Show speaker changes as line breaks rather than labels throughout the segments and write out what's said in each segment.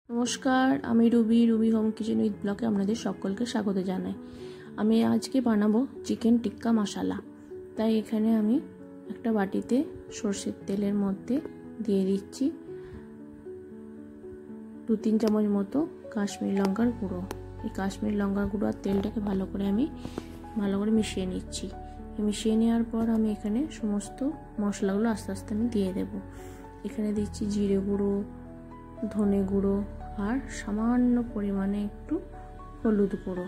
নমস্কার, আমি Ruby home kitchen with ব্লগে আপনাদের সকলকে স্বাগত জানাই। আমি আজকে বানাবো চিকেন টিক্কা মশলা। তাই এখানে আমি একটা বাটিতে সরষের তেলের মধ্যে দিয়ে দিচ্ছি 2-3 চামচ মতো কাশ্মীরি লঙ্কার গুঁড়ো। এই কাশ্মীরি লঙ্কার গুঁড়ো আর তেলটাকে ভালো করে মিশিয়ে নিচ্ছি। মিশিয়ে নেওয়ার পর আমি এখানে সমস্ত মশলাগুলো আস্তে আস্তে আমি দিয়ে দেব। এখানে দিচ্ছি জিরে গুঁড়ো, ধনে গুঁড়ো আর সামান্য পরিমাণে একটু হলুদ গুঁড়ো।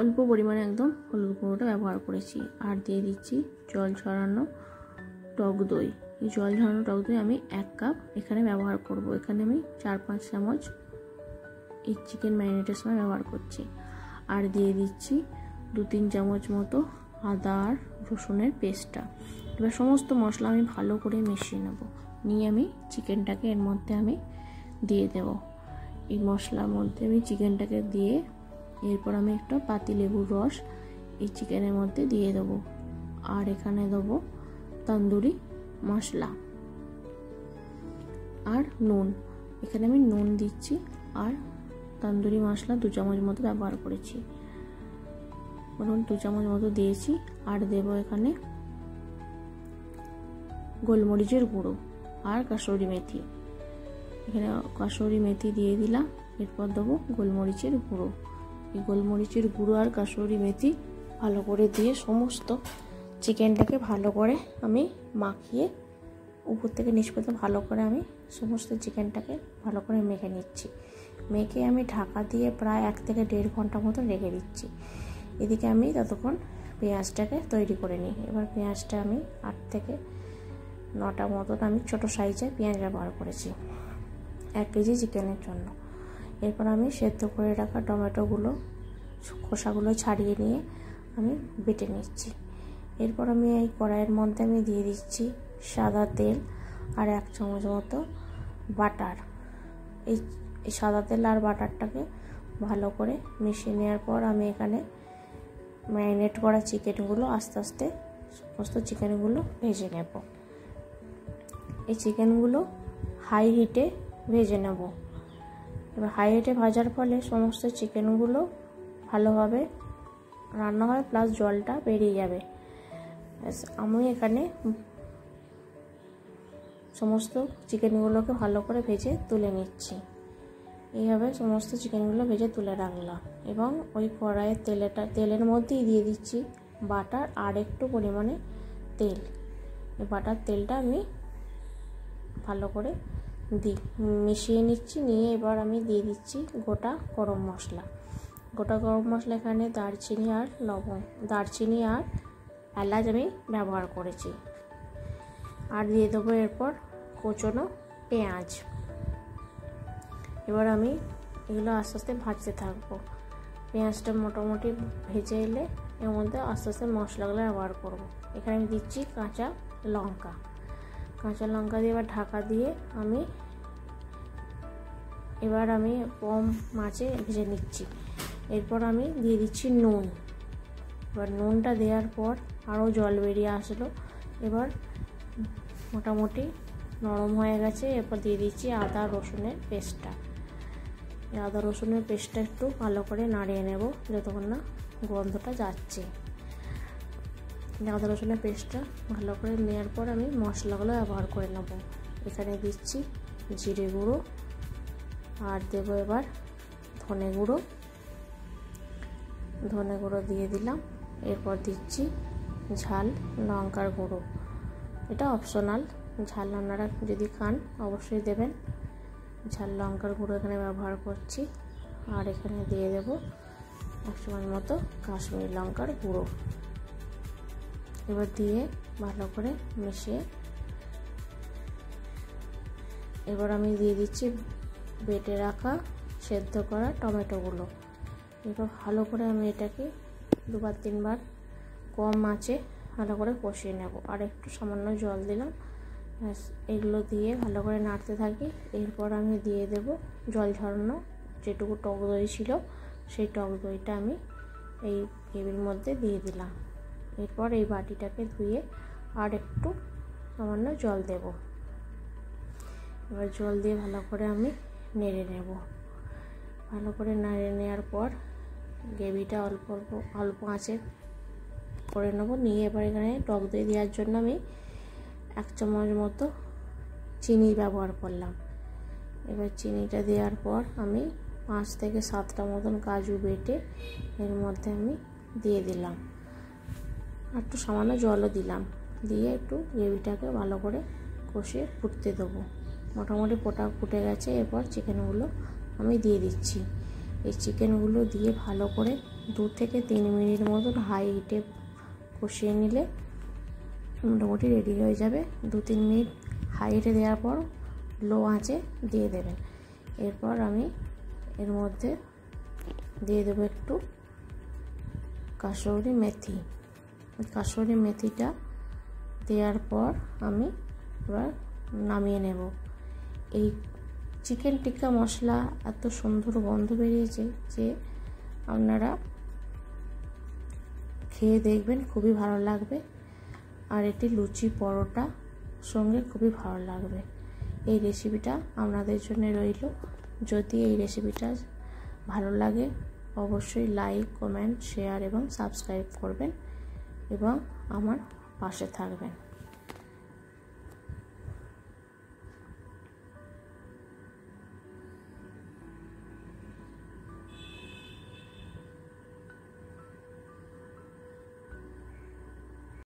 অল্প পরিমাণে একদম হলুদ গুঁড়োটা ব্যবহার করেছি। আর দিয়ে দিচ্ছি জল ঝরানো টক দই। এই জল ঝরানো টক দই আমি 1 কাপ এখানে ব্যবহার করব। এখানে আমি 4-5 চামচ এই চিকেন ম্যারিনেটের সময় ব্যবহার করছি। আর দিয়ে দিচ্ছি 2-3 চামচ মতো আদা আর রসুনের পেস্টটা। এবার সমস্ত মশলা আমি ভালো করে মিশিয়ে নেব। নিয়ে আমি চিকেনটাকে এর মধ্যে আমি দিয়ে দেব। এই মশলার মধ্যে আমি চিকেনটাকে দিয়ে এরপর আমি একটা পাতিলেবুর রস এই চিকেনের মধ্যে দিয়ে দেবো। আর এখানে দেবো তন্দুরি মশলা আর নুন। এখানে আমি নুন দিচ্ছি আর তন্দুরি মশলা 2 চামচ মতো ব্যবহার করেছি। নুন 2 চামচ মতো দিয়েছি। আর দেবো এখানে গোলমরিচের গুঁড়ো আর কাসুরি মেথি। এখানে কাসুরি মেথি দিয়ে দিলাম। এরপর দেবো গোলমরিচের গুঁড়ো। এই গোলমরিচের গুঁড়ো আর কাসুরি মেথি ভালো করে দিয়ে সমস্ত চিকেনটাকে ভালো করে আমি মাখিয়ে উপর থেকে নিচ পর্যন্ত ভালো করে আমি সমস্ত চিকেনটাকে ভালো করে মেখে নিচ্ছি। মেখে আমি ঢাকা দিয়ে প্রায় 1 থেকে 1.5 ঘন্টা মতো রেখে দিচ্ছি। এদিকে আমি ততক্ষণ পেঁয়াজটাকে তৈরি করে নিই। এবার পেঁয়াজটা আমি 8 থেকে 9টা মতন আমি ছোটো সাইজে পেঁয়াজ ব্যবহার করেছি 1 কেজি চিকেনের জন্য। এরপর আমি সেদ্ধ করে রাখা টমেটোগুলো খোসাগুলো ছাড়িয়ে নিয়ে আমি বেটে নিচ্ছি। এরপর আমি এই কড়াইয়ের মধ্যে আমি দিয়ে দিচ্ছি সাদা তেল আর 1 চামচ মতো বাটার। এই সাদা তেল আর বাটারটাকে ভালো করে মিশিয়ে নেওয়ার পর আমি এখানে ম্যারিনেট করা চিকেনগুলো আস্তে আস্তে সমস্ত চিকেনগুলো ভেজে নেব। এই চিকেনগুলো হাই হিটে ভেজে নেব। এবার হাই হিটে ভাজার ফলে সমস্ত চিকেনগুলো ভালোভাবে রান্না হয়, প্লাস জলটা বেরিয়ে যাবে। আমি এখানে সমস্ত চিকেনগুলোকে ভালো করে ভেজে তুলে নিচ্ছি। এইভাবে সমস্ত চিকেনগুলো ভেজে তুলে রাখলাম এবং ওই কড়াইয়ের তেলের মধ্যেই দিয়ে দিচ্ছি বাটার আর একটু পরিমাণে তেল। এই বাটার তেলটা আমি ভালো করে মিশিয়ে নিচ্ছি। নিয়ে এবার আমি দিয়ে দিচ্ছি গোটা গরম মশলা। গোটা গরম মশলা এখানে দারচিনি আর এলাচ আমি ব্যবহার করেছি। আর দিয়ে দেবো এরপর কোচানো পেঁয়াজ। এবার আমি এগুলো আস্তে আস্তে ভাজতে থাকবো। পেঁয়াজটা মোটামুটি ভেজে এলে এর মধ্যে আস্তে আস্তে মশলাগুলো ব্যবহার করব। এখানে আমি দিচ্ছি কাঁচা লঙ্কা দিয়ে এবার ঢাকা দিয়ে এবার আমি কম আঁচে ভেজে নিচ্ছি। এরপর আমি দিয়ে দিচ্ছি নুন। এবার নুনটা দেওয়ার পর আরও জল বেরিয়ে আসলো। এবার মোটামুটি নরম হয়ে গেছে। এরপর দিয়ে দিচ্ছি আদা রসুনের পেস্টটা। আদা রসুনের পেস্টটা একটু ভালো করে নাড়িয়ে নেব যতক্ষণ না গন্ধটা যাচ্ছে। আদা রসুনের পেস্টটা ভালো করে নেওয়ার পর আমি মশলাগুলো ব্যবহার করে নেব। এখানে দিচ্ছি জিরে গুঁড়ো আর দেবো এবার ধনে গুঁড়ো দিয়ে দিলাম। এরপর দিচ্ছি ঝাল লঙ্কার গুঁড়ো। এটা অপশনাল, ঝাল আপনারা যদি খান অবশ্যই দেবেন। ঝাল লঙ্কার গুঁড়ো এখানে ব্যবহার করছি। আর এখানে দিয়ে দেব 1 চামচ মতো কাশ্মীরি লঙ্কার গুঁড়ো। এবার দিয়ে ভালো করে মিশিয়ে এবার আমি দিয়ে দিচ্ছি বেটে রাখা সেদ্ধ করা টমেটোগুলো। এবার ভালো করে আমি এটাকে 2-3 বার কম আঁচে ভালো করে কষিয়ে নেব। আর একটু সামান্য জল দিলাম। এগুলো দিয়ে ভালো করে নাড়তে থাকি। এরপর আমি দিয়ে দেব জল ঝরানো যেটুকু টক দই ছিল সেই টক দইটা আমি এই গ্রেভির মধ্যে দিয়ে দিলাম। এরপর এই বাটিটাকে ধুয়ে আর একটু সামান্য জল দেব। এবার জল দিয়ে ভালো করে আমি নেড়ে নেব। ভালো করে নেড়ে নেওয়ার পর গ্রেভিটা অল্প অল্প আঁচে করে নেব। নিয়ে এবার এখানে টক দই দেওয়ার জন্য আমি 1 চামচ মতো চিনি ব্যবহার করলাম। এবার চিনিটা দেওয়ার পর আমি 5 থেকে 7টা মতন কাজু বেটে এর মধ্যে আমি দিয়ে দিলাম। একটু সামান্য জলও দিলাম, দিয়ে একটু গ্রেভিটাকে ভালো করে কষিয়ে ফুটতে দেবো। মোটামুটি ফুটে গেছে। এরপর চিকেনগুলো আমি দিয়ে দিচ্ছি। এই চিকেনগুলো দিয়ে ভালো করে 2 থেকে 3 মিনিট মতন হাই হিটে কষিয়ে নিলে মোটামুটি রেডি হয়ে যাবে। 2-3 মিনিট হাই হিটে দেওয়ার পর লো আঁচে দিয়ে দেবেন। এরপর আমি এর মধ্যে দিয়ে দেবো একটু কাসুরি মেথি। কাসুরি মেথিটা দেওয়ার পর আমি এবার নামিয়ে নেব। এই চিকেন টিক্কা মশলা এত সুন্দর গন্ধ বেরিয়েছে যে আপনারা খেয়ে দেখবেন, খুবই ভালো লাগবে। আর এটি লুচি পরোটা সঙ্গে খুবই ভালো লাগবে। এই রেসিপিটা আপনাদের জন্য রইল। যদি এই রেসিপিটা ভালো লাগে অবশ্যই লাইক, কমেন্ট, শেয়ার এবং সাবস্ক্রাইব করবেন এবং আমার পাশে থাকবেন।